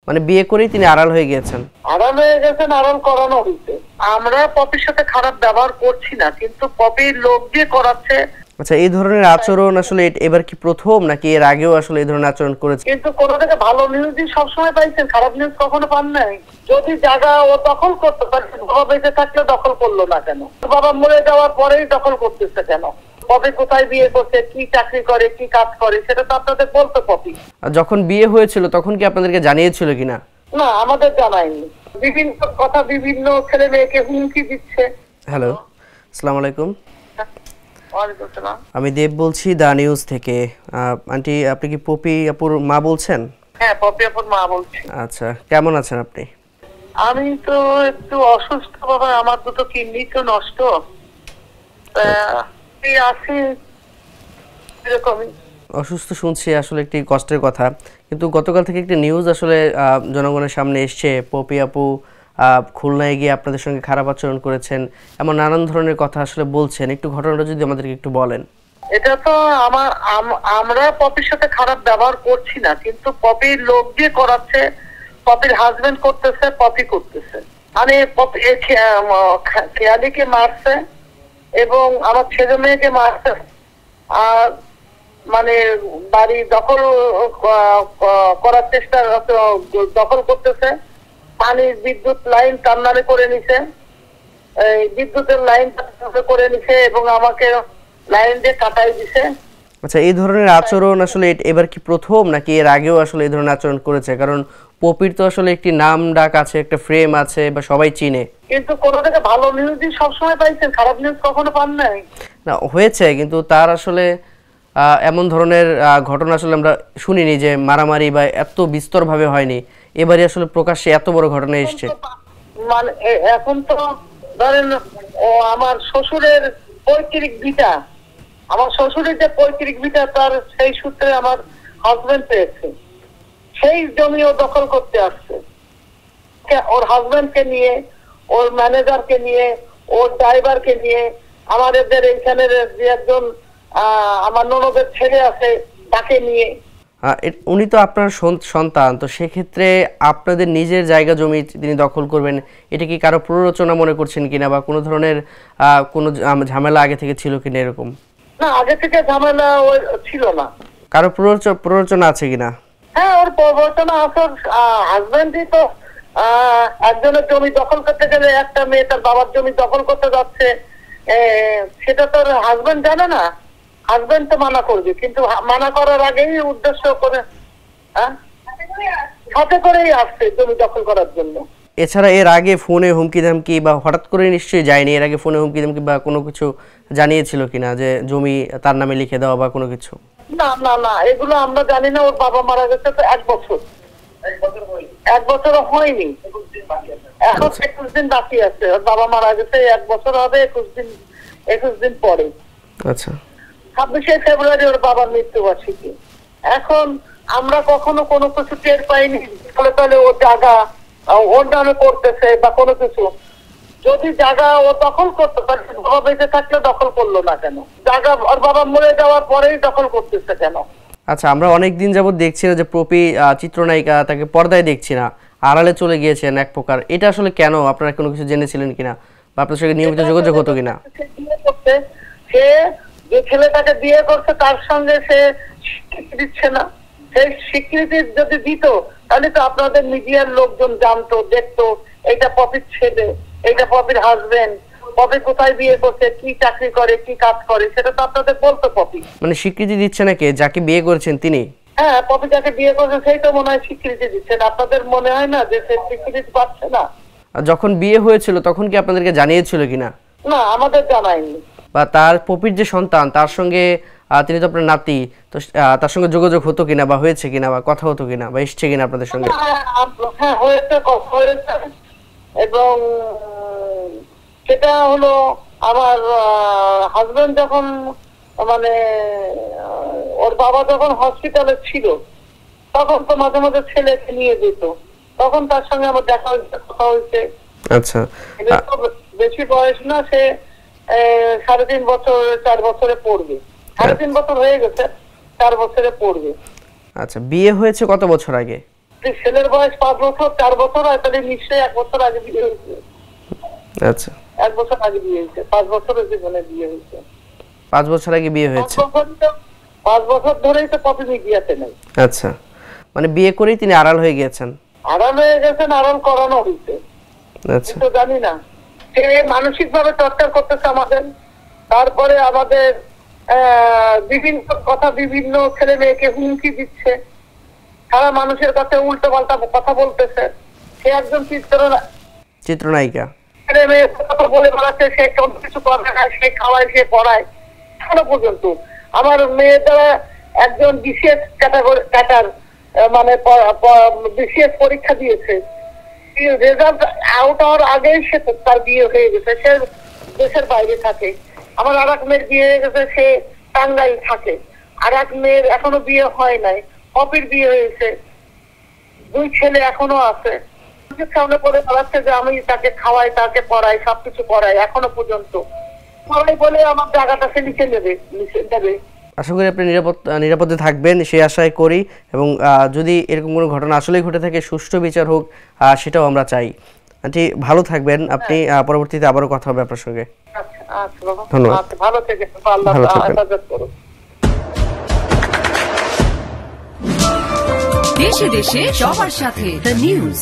মানে বিয়ে করেই তিনি আড়াল হয়ে গিয়েছেন। আড়াল হয়ে গেছেন, আড়াল করানো হয়েছে। আমরা পপির সাথে খারাপ ব্যবহার করছি না, কিন্তু পপির লোক দিয়ে করাচ্ছে। আচ্ছা, এই ধরনের আচরণ আসলে এবার কি প্রথম নাকি এর আগেও আসলে এই ধরনের আচরণ করেছে? কিন্তু কোন থেকে ভালো নিউজই সবসময় পাইছেন, খারাপ নিউজ কখনো পান নাই। যদি জায়গা ও দখল করতে পারে, বাবা বেঁচে থাকলে দখল করলো না কেন? বাবা মরে যাওয়ার পরেই দখল করতেছে কেন? পপি কোথায় বিয়ে করছে, কি চাকরি করে, কি কাজ করে, সেটা তো আপনাদের বলতে পপি। যখন বিয়ে হয়েছিল তখন কি আপনাদেরকে জানিয়েছিল কিনা? না, আমাদের জানায়নি। বিভিন্ন কথা বিভিন্ন ছেলে মেয়েকে হুমকি দিচ্ছে। হ্যালো, আসসালামু আলাইকুম। ওয়ালাইকুম আসসালাম। আমি দেব বলছি দা নিউজ থেকে। আন্টি, আপনি কি পপি আপুর মা বলছেন? হ্যাঁ, পপি আপুর মা বলছি। আচ্ছা, কেমন আছেন আপনি? আমি তো একটু অসুস্থ বাবা, আমার দুটো কিডনি তো নষ্ট। আছি এরকমই। অসুস্থ শুনছি, আসলে একটি কষ্টের কথা। কিন্তু গতকাল থেকে একটি নিউজ আসলে জনগণের সামনে এসছে, পপি আপু খুলনায় গিয়ে আপনাদের সঙ্গে খারাপ আচরণ করেছেন, এমন নানান ধরনের কথা আসলে বলছেন। একটু ঘটনাটা যদি আমাদেরকে একটু বলেন। এটা তো আমরা পপির সাথে খারাপ ব্যবহার করছি না, কিন্তু পপির লোক দিয়ে করাচ্ছে। পপির হাজবেন্ড করতেছে, পপি করতেছে। মানে খেয়ালিকে মারছে এবং আমার ছেলে মেয়েকে মারছে। আর মানে বাড়ি দখল করার চেষ্টা, দখল করতেছে। পানির বিদ্যুৎ লাইন টান্নারে করে নিছে, এই বিদ্যুতের লাইন করে নিছে এবং আমাকে লাইন দিয়ে কাটাই দিছে। আচ্ছা, এই ধরনের আচরণ আসলে এবার কি প্রথম নাকি এর আগেও আসলে এই ধরনের আচরণ করেছে? কারণ পপির তো আসলে একটি নাম ডাক আছে, একটা ফ্রেম আছে, বা সবাই চিনে। কিন্তু কোন থেকে ভালো নিউজই সবসময় পাইছেন, খারাপ নিউজ কখনো পান নাই। না, হয়েছে, কিন্তু তার আসলে এমন ধরনের ঘটনা আসলে আমরা শুনিনি যে মারামারি বা এত বিস্তরভাবে হয়নি। এবারে আসলে প্রকাশ্যে এত বড় ঘটনা এসেছে। মানে এখন তো ধরেন, ও আমার শ্বশুরের পৈতৃক ভিটা, আমার শ্বশুরের যে পৈতৃক ভিটা, তার সেই সূত্রে আমার হাজবেন্ড পেয়েছে। সেই জমিও দখল করতে আসছে। ওর হাজবেন্ডকে নিয়ে, ওর ম্যানেজারকে নিয়ে, ওর ড্রাইভারকে নিয়ে, আমাদের এইখানের যে একজন আমার ননদের ছেলে আছে তাকে নিয়ে। উনি তো আপনার সন্তান, তো সেক্ষেত্রে আপনাদের নিজের জায়গা জমি তিনি দখল করবেন, এটা কি কারো প্ররোচনা মনে করছেন কিনা, বা কোনো ধরনের কোনো ঝামেলা আগে থেকে ছিল কিনা এরকম? না, আগে থেকে ঝামেলা ছিল না। কারো প্ররোচনা আছে কিনা? হ্যাঁ, ওর প্ররোচনা আছে। হাজবেন্ডই তো একজনের জমি দখল করতে গেলে, একটা মেয়ে তার বাবার জমি দখল করতে যাচ্ছে, সেটা তোর হাজবেন্ড জানে না। হাজবেন্ড তো মানা করবে, কিন্তু মানা করার আগেই উদ্দেশ্য করে সাথে করেই আসছে জমি দখল করার জন্য। এছাড়া এর আগে ফোনে হুমকি ধামকি, বা হঠাৎ করে নিশ্চয়ই যায়নি, এর আগে ফোনে হুমকি ধামকি বা কোনো কিছু জানিয়েছিল কিনা যে জমি তার নামে লিখে দেওয়া বা কোনো কিছু? না না না, এগুলো আমরা জানি না। ওর বাবা মারা গেছে তো 1 বছর, 1 বছরও হয়নি, এখন 21 দিন বাকি আছে। ওর বাবা মারা গেছে 1 বছর হবে 21 দিন পরে। আচ্ছা, 26শে ফেব্রুয়ারি ওর বাবার মৃত্যুবার্ষিকী। এখন আমরা কখনো কোনো কিছু টের পাইনি তাহলে ও জায়গা ওর নামে করতেছে বা কোনো কিছু। যদি জায়গা ও দখল করতে পারে, বাবা বেঁচে থাকলে দখল করলো না কেন? জায়গা ওর বাবা মরে যাওয়ার পরেই দখল করতেছে কেন? আচ্ছা, আমরা অনেক দিন যাবত দেখছি না যে পপি চিত্রনায়িকা, তাকে পর্দায় দেখছি না, আড়ালে চলে গিয়েছেন এক প্রকার। এটা আসলে কেন? আপনারা কোনো কিছু জেনেছিলেন কিনা, বা আপনার সঙ্গে নিয়মিত যোগাযোগ হতো কিনা? সে যে ছেলেটাকে বিয়ে করছে তার সঙ্গে সে স্বীকৃতি দিচ্ছে না। সেই স্বীকৃতি যদি দিত তাহলে তো আপনাদের মিডিয়ার লোকজন জানতো, দেখতো এইটা পপির ছেলে, এইটা পপির হাজবেন্ড, পপি কোথায় বিয়ে করছে, কি চাকরি করে, কি কাজ করে, সেটা তো আপনাদের বলতো পপি। মানে স্বীকৃতি দিচ্ছে নাকি যাকে বিয়ে করেছেন তিনি? হ্যাঁ, পপি যাকে বিয়ে করছে সেই তো মনে হয় স্বীকৃতি দিচ্ছেন। আপনাদের মনে হয় না যে সে স্বীকৃতি পাচ্ছে না? যখন বিয়ে হয়েছিল তখন কি আপনাদেরকে জানিয়েছিল কিনা? না, আমাদের জানায়নি। বা তার পপির যে সন্তান, তার সঙ্গে তিনি তো আপনার নাতি, তো তার সঙ্গে যোগাযোগ হতো কিনা, বা হয়েছে কিনা, বা কথা হতো কিনা, বা এসছে কিনা আপনাদের সঙ্গে? হ্যাঁ, হয়েছে, কথা হয়েছে। এবং সেটা হলো আমার হাজবেন্ড যখন মানে ওর বাবা যখন হসপিটালে ছিল, তখন তো মাঝে মাঝে ছেলেকে নিয়ে যেত, তখন তার সঙ্গে আমার দেখা হয়েছে, কথা হয়েছে। আচ্ছা, বেশি বয়স না, সে 3.5 বছর 4 বছরে পড়বে। 3.5 বছর হয়ে গেছে, 4 বছরে পড়বে। আচ্ছা, বিয়ে হয়েছে কত বছর আগে? ছেলের বয়স 5 বছর 4 বছর হয়, তাহলে নিশ্চয়ই 1 বছর আগে বিয়ে হয়েছে। আচ্ছা, 1 বছর আগে বিয়ে হয়েছে, 5 বছরের জীবনে বিয়ে হয়েছে। 5 বছর আগে বিয়ে হয়েছে। 5 বছর ধরেই তো পপি মিডিয়াতে নেই। আচ্ছা, মানে বিয়ে করেই তিনি আড়াল হয়ে গিয়েছেন। আড়াল হয়ে গেছেন, আড়াল করানো হয়েছে। আচ্ছা, তো জানি না, সে মানসিক ভাবে টর্চার করতেছে আমাদের। তারপরে আমাদের বিভিন্ন কথা, বিভিন্ন ছেলে মেয়েকে হুমকি দিচ্ছে, সারা মানুষের কাছে উল্টো পাল্টা কথা বলতেছে। সে একজন চিত্রনায়িকা, ছেলে মেয়ে কথা বলে বেড়াচ্ছে, সে সব কিছু করে না, সে খাওয়ায়, সে পড়ায়। এখনো পর্যন্ত আমার মেয়ের দ্বারা একজন বিশেষ ক্যাটার মানে বিশেষ পরীক্ষা দিয়েছে, রেজাল্ট আউট হওয়ার আগেই সে তার বিয়ে হয়ে গেছে। সে দেশের বাইরে থাকে। আমার আর এক মেয়ের বিয়ে হয়ে গেছে, সে টাঙ্গাইল থাকে। আর এক মেয়ের এখনো বিয়ে হয় নাই, পপির বিয়ে হয়েছে। 2 ছেলে এখনো আছে। সামনে পড়ে বেড়াচ্ছে যে আমি তাকে খাওয়াই, তাকে পড়াই, সবকিছু করাই। এখনো পর্যন্ত সবাই বলে আমার জায়গাটা সে নিচে নেবে। আশা করি আপনি নিরাপদে থাকবেন সেই আশাই করি, এবং যদি এরকম কোনো ঘটনা আসলেই ঘটে থাকে সুষ্ঠু বিচার হোক, সেটাও আমরা চাই। আন্টি ভালো থাকবেন আপনি, পরবর্তীতে আবারও কথা হবে আপনার সঙ্গে। আচ্ছা বাবা, ধন্যবাদ। ভালো থেকে আল্লাহ হেফাজত করুন। দেশে দেশে সবার সাথে দ্য নিউজ।